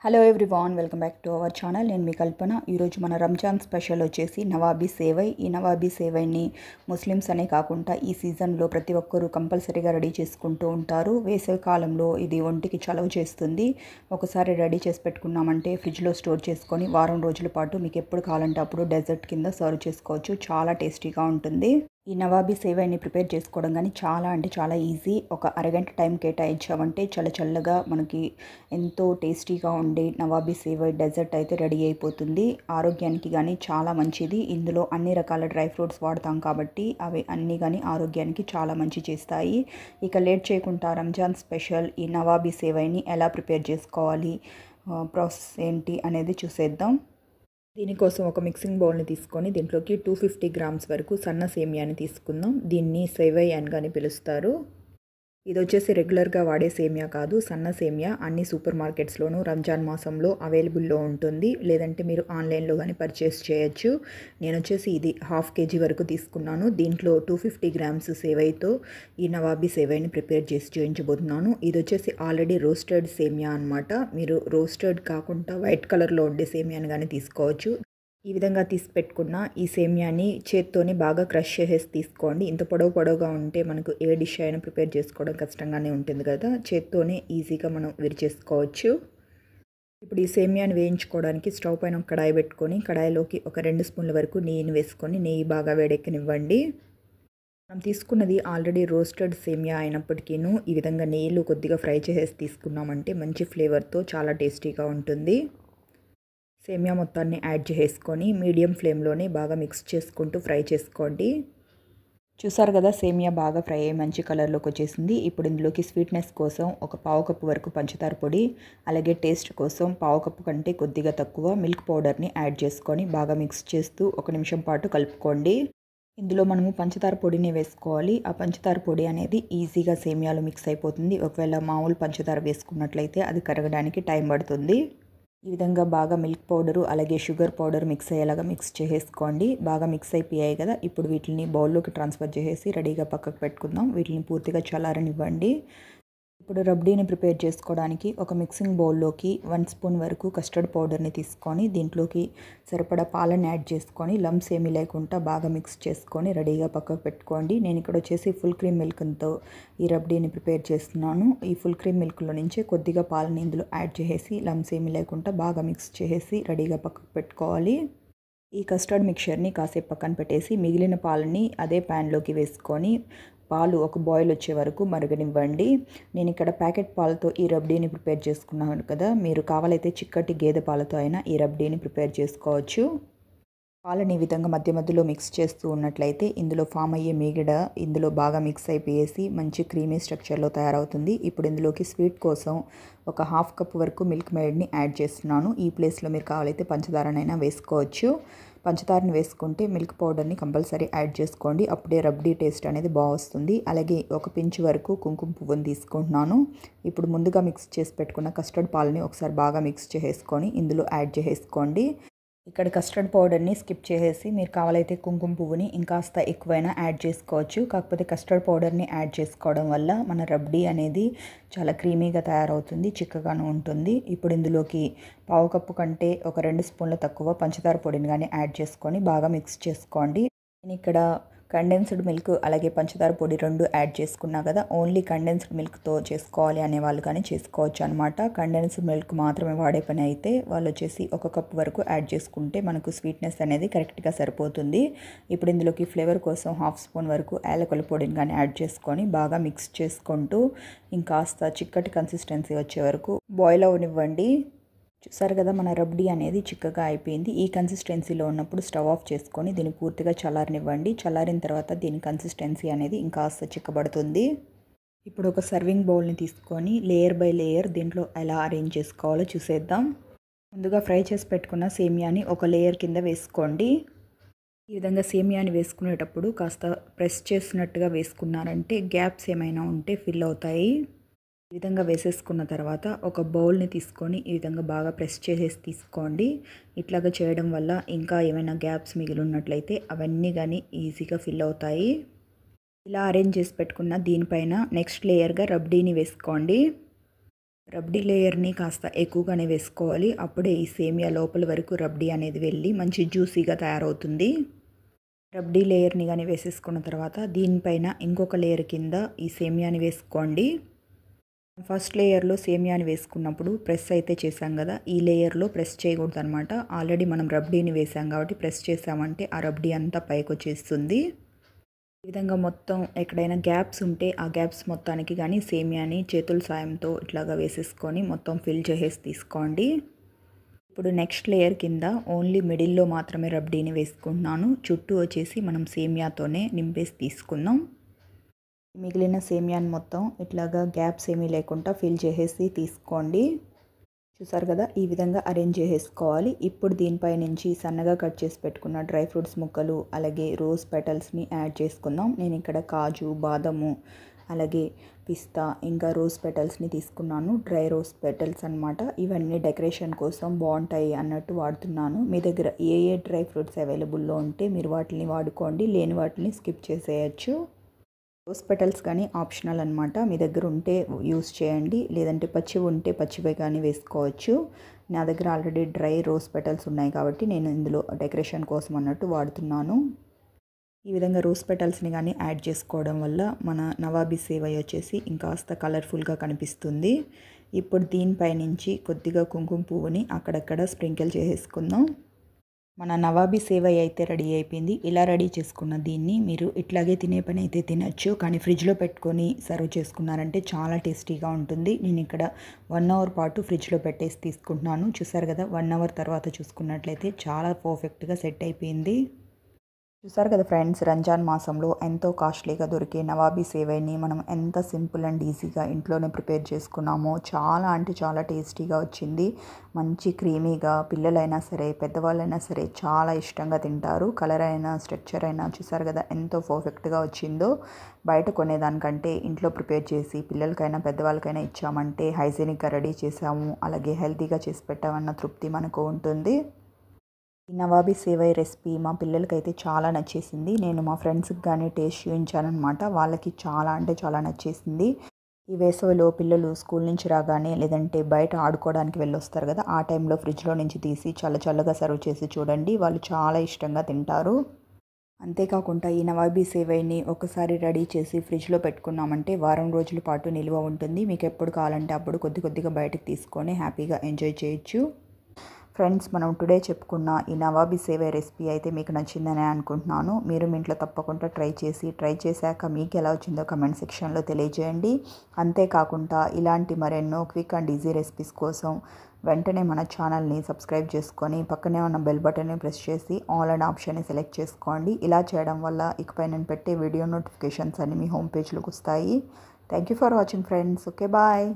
Hello everyone, welcome back to our channel. నేను మీ కల్పన. ఈరోజు మన రంజాన్ స్పెషల్ వచ్చేసి నవాబీ సేవై. ఈ నవాబీ సేవైని ముస్లిమ్స్ అనే కాకుండా ఈ సీజన్లో ప్రతి ఒక్కరూ కంపల్సరీగా రెడీ చేసుకుంటూ ఉంటారు. వేసవి కాలంలో ఇది ఒంటికి చలవ చేస్తుంది. ఒకసారి రెడీ చేసి పెట్టుకున్నామంటే ఫ్రిడ్జ్లో స్టోర్ చేసుకొని వారం రోజుల పాటు మీకు ఎప్పుడు కావాలంటే అప్పుడు డెజర్ట్ కింద సర్వ్ చేసుకోవచ్చు. చాలా టేస్టీగా ఉంటుంది. ఈ నవాబీ సేవైని ప్రిపేర్ చేసుకోవడం కానీ చాలా ఈజీ. ఒక అరగంట టైం కేటాయించామంటే చల్లగా మనకి ఎంతో టేస్టీగా ఉండే నవాబీ సేవై డెజర్ట్ అయితే రెడీ అయిపోతుంది. ఆరోగ్యానికి కానీ చాలా మంచిది. ఇందులో అన్ని రకాల డ్రై ఫ్రూట్స్ వాడతాం కాబట్టి అవి అన్నీ కానీ ఆరోగ్యానికి చాలా మంచి చేస్తాయి. ఇక లేట్ చేయకుండా రంజాన్ స్పెషల్ ఈ నవాబీ సేవైని ఎలా ప్రిపేర్ చేసుకోవాలి, ప్రాసెస్ ఏంటి అనేది చూసేద్దాం. దీనికోసం ఒక మిక్సింగ్ బౌల్ని తీసుకొని దీంట్లోకి 250 గ్రామ్స్ వరకు సన్న సేమియాని తీసుకుందాం. దీన్ని సేవై అని కానీ పిలుస్తారు. ఇది వచ్చేసి రెగ్యులర్గా వాడే సేమియా కాదు, సన్న సేమియా. అన్ని సూపర్ మార్కెట్స్లోనూ రంజాన్ మాసంలో అవైలబుల్లో ఉంటుంది. లేదంటే మీరు ఆన్లైన్లో కానీ పర్చేస్ చేయొచ్చు. నేను వచ్చేసి ఇది 1/2 kg వరకు తీసుకున్నాను. దీంట్లో 250 గ్రామ్స్ సేవైతో ఈ నవాబీ సేవైని ప్రిపేర్ చేసి చూపించబోతున్నాను. ఇది వచ్చేసి ఆల్రెడీ రోస్టెడ్ సేమియా అనమాట. మీరు రోస్టెడ్ కాకుండా వైట్ కలర్లో ఉండే సేమియాని కానీ తీసుకోవచ్చు. ఈ విధంగా తీసి పెట్టుకున్న ఈ సేమియాని చేత్తోనే బాగా క్రష్ చేసేసి తీసుకోండి. ఇంత పొడవుగా ఉంటే మనకు ఏ డిష్ అయినా ప్రిపేర్ చేసుకోవడం కష్టంగానే ఉంటుంది కదా. చేత్తోనే ఈజీగా మనం విరిచేసుకోవచ్చు. ఇప్పుడు ఈ సేమియాని వేయించుకోవడానికి స్టవ్ పైన ఒక కడాయి పెట్టుకొని కడాయిలోకి ఒక 2 స్పూన్ల వరకు నెయ్యిని వేసుకొని నెయ్యి బాగా వేడెక్కనివ్వండి. మనం తీసుకున్నది ఆల్రెడీ రోస్టెడ్ సేమియా అయినప్పటికీను ఈ విధంగా నెయ్యిలో కొద్దిగా ఫ్రై చేసేసి తీసుకున్నామంటే మంచి ఫ్లేవర్తో చాలా టేస్టీగా ఉంటుంది. సేమియా మొత్తాన్ని యాడ్ చేసుకొని మీడియం ఫ్లేమ్లోనే బాగా మిక్స్ చేసుకుంటూ ఫ్రై చేసుకోండి. చూసారు కదా, సేమియా బాగా ఫ్రై అయ్యి మంచి కలర్లోకి వచ్చేసింది. ఇప్పుడు ఇందులోకి స్వీట్నెస్ కోసం ఒక 1/2 కప్పు వరకు పంచదార పొడి, అలాగే టేస్ట్ కోసం 1/2 కప్పు కంటే కొద్దిగా తక్కువ మిల్క్ పౌడర్ని యాడ్ చేసుకొని బాగా మిక్స్ చేస్తూ 1 నిమిషం పాటు కలుపుకోండి. ఇందులో మనము పంచదార పొడిని వేసుకోవాలి. ఆ పంచదార పొడి అనేది ఈజీగా సేమియాలో మిక్స్ అయిపోతుంది. ఒకవేళ మామూలు పంచదార వేసుకున్నట్లయితే అది కరగడానికి టైం పడుతుంది. ఈ విధంగా బాగా మిల్క్ పౌడరు అలాగే షుగర్ పౌడర్ మిక్స్ అయ్యేలాగా మిక్స్ చేసేసుకోండి. బాగా మిక్స్ అయిపోయాయి కదా. ఇప్పుడు వీటిని బౌల్లోకి ట్రాన్స్ఫర్ చేసేసి రెడీగా పక్కకు పెట్టుకుందాం. వీటిని పూర్తిగా చల్లారనివ్వండి. ఇప్పుడు రబ్డీని ప్రిపేర్ చేసుకోవడానికి ఒక మిక్సింగ్ బౌల్లోకి 1 స్పూన్ వరకు కస్టర్డ్ పౌడర్ని తీసుకొని దీంట్లోకి సరిపడా పాలను యాడ్ చేసుకొని లంప్స్ ఏమీ లేకుండా బాగా మిక్స్ చేసుకొని రెడీగా పక్కకు పెట్టుకోండి. నేను ఇక్కడ వచ్చేసి ఫుల్ క్రీమ్ మిల్క్తో ఈ రబ్డీని ప్రిపేర్ చేస్తున్నాను. ఈ ఫుల్ క్రీమ్ మిల్క్లో నుంచే కొద్దిగా పాలని ఇందులో యాడ్ చేసేసి లంప్స్ ఏమీ లేకుండా బాగా మిక్స్ చేసేసి రెడీగా పక్కకు పెట్టుకోవాలి. ఈ కస్టర్డ్ మిక్చర్ని కాసేపు పక్కన పెట్టేసి మిగిలిన పాలని అదే ప్యాన్లోకి వేసుకొని పాలు ఒక బాయిల్ వచ్చే వరకు మరగనివ్వండి. నేను ఇక్కడ ప్యాకెట్ పాలతో ఈ రబ్డీని ప్రిపేర్ చేసుకున్నాను కదా. మీరు కావాలైతే చిక్కటి గేదె పాలతో అయినా ఈ రబ్డీని ప్రిపేర్ చేసుకోవచ్చు. పాలని ఈ విధంగా మధ్యలో మిక్స్ చేస్తూ ఉన్నట్లయితే ఇందులో ఫామ్ అయ్యే మీగడ ఇందులో బాగా మిక్స్ అయిపోయేసి మంచి క్రీమీ స్ట్రక్చర్లో తయారవుతుంది. ఇప్పుడు ఇందులోకి స్వీట్ కోసం ఒక 1/2 కప్ వరకు మిల్క్ మేడ్ని యాడ్ చేస్తున్నాను. ఈ ప్లేస్లో మీరు కావాలైతే పంచదారనైనా వేసుకోవచ్చు. పంచదారని వేసుకుంటే మిల్క్ పౌడర్ని కంపల్సరీ యాడ్ చేసుకోండి. అప్పుడే రబ్డీ టేస్ట్ అనేది బాగుంటుంది. అలాగే ఒక పించ్ వరకు కుంకుమ పువ్వుని తీసుకుంటున్నాను. ఇప్పుడు ముందుగా మిక్స్ చేసి పెట్టుకున్న కస్టర్డ్ పాలని ఒకసారి బాగా మిక్స్ చేసుకొని ఇందులో యాడ్ చేసుకోండి. ఇక్కడ కస్టర్డ్ పౌడర్ని స్కిప్ చేసేసి మీరు కావాలైతే కుంకుమ పువ్వుని ఇంకాస్త ఎక్కువైనా యాడ్ చేసుకోవచ్చు. కాకపోతే కస్టర్డ్ పౌడర్ని యాడ్ చేసుకోవడం వల్ల మన రబ్డీ అనేది చాలా క్రీమీగా తయారవుతుంది, చిక్కగాను ఉంటుంది. ఇప్పుడు ఇందులోకి 1/2 కప్పు కంటే ఒక 2 స్పూన్ల తక్కువ పంచదార పొడిని కానీ యాడ్ చేసుకొని బాగా మిక్స్ చేసుకోండి. నేను ఇక్కడ కండెన్స్డ్ మిల్క్ అలాగే పంచదార పొడి 2 యాడ్ చేసుకున్నా కదా. ఓన్లీ కండెన్స్డ్ మిల్క్తో చేసుకోవాలి అనే వాళ్ళు కానీ చేసుకోవచ్చు అనమాట. కండెన్స్డ్ మిల్క్ మాత్రమే వాడే పని అయితే వాళ్ళు వచ్చేసి 1 కప్పు వరకు యాడ్ చేసుకుంటే మనకు స్వీట్నెస్ అనేది కరెక్ట్గా సరిపోతుంది. ఇప్పుడు ఇందులోకి ఫ్లేవర్ కోసం 1/2 స్పూన్ వరకు యాలకుల పొడిని కానీ యాడ్ చేసుకొని బాగా మిక్స్ చేసుకుంటూ ఇంకాస్త చిక్కటి కన్సిస్టెన్సీ వచ్చే వరకు బాయిల్ అవనివ్వండి. చూసారు కదా, మన రబ్డీ అనేది చిక్కగా అయిపోయింది. ఈ కన్సిస్టెన్సీలో ఉన్నప్పుడు స్టవ్ ఆఫ్ చేసుకొని దీన్ని పూర్తిగా చల్లారనివ్వండి. చల్లారిన తర్వాత దీని కన్సిస్టెన్సీ అనేది ఇంకాస్త చిక్కబడుతుంది. ఇప్పుడు ఒక సర్వింగ్ బౌల్ని తీసుకొని లేయర్ బై లేయర్ దీంట్లో ఎలా అరేంజ్ చేసుకోవాలో చూసేద్దాం. ముందుగా ఫ్రై చేసి పెట్టుకున్న సేమియాని ఒక లేయర్ కింద వేసుకోండి. ఈ విధంగా సేమియాని వేసుకునేటప్పుడు కాస్త ప్రెస్ చేసినట్టుగా వేసుకున్నారంటే గ్యాప్స్ ఏమైనా ఉంటే ఫిల్ అవుతాయి. ఈ విధంగా వేసేసుకున్న తర్వాత ఒక బౌల్ని తీసుకొని ఈ విధంగా బాగా ప్రెస్ చేసేసి తీసుకోండి. ఇట్లాగా చేయడం వల్ల ఇంకా ఏమైనా గ్యాప్స్ మిగిలి ఉన్నట్లయితే అవన్నీ కానీ ఈజీగా ఫిల్ అవుతాయి. ఇలా అరేంజ్ చేసి పెట్టుకున్న దీనిపైన నెక్స్ట్ లేయర్గా రబ్డీని వేసుకోండి. రబ్డీ లేయర్ని కాస్త ఎక్కువగానే వేసుకోవాలి. అప్పుడే ఈ సేమియా లోపల వరకు రబ్డీ అనేది వెళ్ళి మంచి జ్యూసీగా తయారవుతుంది. రబ్డీ లేయర్ని కానీ వేసేసుకున్న తర్వాత దీనిపైన ఇంకొక లేయర్ కింద ఈ సేమియాని వేసుకోండి. ఫస్ట్ లేయర్లో సేమియాని వేసుకున్నప్పుడు ప్రెస్ అయితే చేసాం కదా, ఈ లేయర్లో ప్రెస్ చేయకూడదు అనమాట. ఆల్రెడీ మనం రబ్డీని వేసాం కాబట్టి ప్రెస్ చేసామంటే ఆ రబ్డీ అంతా పైకి వచ్చేస్తుంది. ఈ విధంగా మొత్తం ఎక్కడైనా గ్యాప్స్ ఉంటే ఆ గ్యాప్స్ మొత్తానికి కానీ సేమియాని చేతుల సాయంతో ఇట్లాగా వేసేసుకొని మొత్తం ఫిల్ చేసేసి తీసుకోండి. ఇప్పుడు నెక్స్ట్ లేయర్ కింద ఓన్లీ మిడిల్లో మాత్రమే రబ్డీని వేసుకుంటున్నాను. చుట్టూ వచ్చేసి మనం సేమియాతోనే నింపేసి తీసుకుందాం. మిగిలిన సేమియాని మొత్తం ఇట్లాగా గ్యాప్స్ ఏమీ లేకుండా ఫిల్ చేసేసి తీసుకోండి. చూసారు కదా, ఈ విధంగా అరేంజ్ చేసేసుకోవాలి. ఇప్పుడు దీనిపై నుంచి సన్నగా కట్ చేసి పెట్టుకున్న డ్రై ఫ్రూట్స్ ముక్కలు అలాగే రోజ్ పెటల్స్ని యాడ్ చేసుకుందాం. నేను ఇక్కడ కాజు, బాదము అలాగే పిస్తా ఇంకా రోజ్ పెటల్స్ని తీసుకున్నాను. డ్రై రోజ్ పెటల్స్ అనమాట. ఇవన్నీ డెకరేషన్ కోసం బాగుంటాయి అన్నట్టు వాడుతున్నాను. మీ దగ్గర ఏ డ్రై ఫ్రూట్స్ అవైలబుల్లో ఉంటే మీరు వాటిని వాడుకోండి, లేని వాటిని స్కిప్ చేసేయచ్చు. రోజ్ పెటల్స్ కానీ ఆప్షనల్ అనమాట. మీ దగ్గర ఉంటే యూస్ చేయండి, లేదంటే పచ్చివి ఉంటే పచ్చివే కానీ వేసుకోవచ్చు. నా దగ్గర ఆల్రెడీ డ్రై రోజ్ పెటల్స్ ఉన్నాయి కాబట్టి నేను ఇందులో డెకరేషన్ కోసం అన్నట్టు వాడుతున్నాను. ఈ విధంగా రోజ్ పెటల్స్ని కానీ యాడ్ చేసుకోవడం వల్ల మన నవాబీ సేవై వచ్చేసి ఇంకాస్త కలర్ఫుల్గా కనిపిస్తుంది. ఇప్పుడు దీనిపై నుంచి కొద్దిగా కుంకుమ పువ్వుని అక్కడక్కడ స్ప్రింకిల్ చేసేసుకుందాం. మన నవాబీ సేవై అయితే రెడీ అయిపోయింది. ఇలా రెడీ చేసుకున్న దీన్ని మీరు ఇట్లాగే తినే పని అయితే తినచ్చు, కానీ ఫ్రిడ్జ్లో పెట్టుకొని సర్వ్ చేసుకున్నారంటే చాలా టేస్టీగా ఉంటుంది. నేను ఇక్కడ 1 అవర్ పాటు ఫ్రిడ్జ్లో పెట్టేసి తీసుకుంటున్నాను. చూసారు కదా, 1 అవర్ తర్వాత చూసుకున్నట్లయితే చాలా పర్ఫెక్ట్గా సెట్ అయిపోయింది. చూసారు కదా ఫ్రెండ్స్, రంజాన్ మాసంలో ఎంతో కాస్ట్లీగా దొరికే నవాబీ సేవైని మనం ఎంత సింపుల్ అండ్ ఈజీగా ఇంట్లోనే ప్రిపేర్ చేసుకున్నామో చాలా అంటే చాలా టేస్టీగా వచ్చింది. మంచి క్రీమీగా పిల్లలైనా సరే పెద్దవాళ్ళైనా సరే చాలా ఇష్టంగా తింటారు. కలర్ అయినా స్ట్రక్చర్ అయినా చూసారు కదా ఎంతో పర్ఫెక్ట్గా వచ్చిందో. బయట కొనేదానికంటే ఇంట్లో ప్రిపేర్ చేసి పిల్లలకైనా పెద్దవాళ్ళకైనా ఇచ్చామంటే హైజీనిక్గా రెడీ చేసాము అలాగే హెల్తీగా చేసి పెట్టామన్న తృప్తి మనకు ఉంటుంది. ఈ నవాబీ సేవై రెసిపీ మా పిల్లలకైతే చాలా నచ్చేసింది. నేను మా ఫ్రెండ్స్కి కానీ టేస్ట్ చూపించానమాట. వాళ్ళకి చాలా అంటే చాలా నచ్చేసింది. ఈ వేసవిలో పిల్లలు స్కూల్ నుంచి రాగానే లేదంటే బయట ఆడుకోవడానికి వెళ్ళొస్తారు కదా, ఆ టైంలో ఫ్రిడ్జ్లో నుంచి తీసి చల్లగా సర్వ్ చేసి చూడండి, వాళ్ళు చాలా ఇష్టంగా తింటారు. అంతేకాకుండా ఈ నవాబీ సేవైని ఒకసారి రెడీ చేసి ఫ్రిడ్జ్లో పెట్టుకున్నామంటే వారం రోజుల పాటు నిల్వ ఉంటుంది. మీకు ఎప్పుడు కావాలంటే అప్పుడు కొద్దిగా బయటకు తీసుకొని హ్యాపీగా ఎంజాయ్ చేయొచ్చు. ఫ్రెండ్స్, మనం టుడే చెప్పుకున్న ఈ నవాబీ సేవై రెసిపీ అయితే మీకు నచ్చిందని అనుకుంటున్నాను. మీరు మీ ఇంట్లో తప్పకుండా ట్రై చేశాక మీకు ఎలా వచ్చిందో కమెంట్ సెక్షన్లో తెలియజేయండి. అంతేకాకుండా ఇలాంటి మరెన్నో క్విక్ అండ్ ఈజీ రెసిపీస్ కోసం వెంటనే మన ఛానల్ని సబ్స్క్రైబ్ చేసుకొని పక్కనే ఉన్న బెల్ బటన్ని ప్రెస్ చేసి ఆల్ అండ్ ఆప్షన్ని సెలెక్ట్ చేసుకోండి. ఇలా చేయడం వల్ల ఇకపై నేను పెట్టే వీడియో నోటిఫికేషన్స్ అన్ని మీ హోమ్ పేజ్లోకి వస్తాయి. Thank you for watching friends. Okay, bye.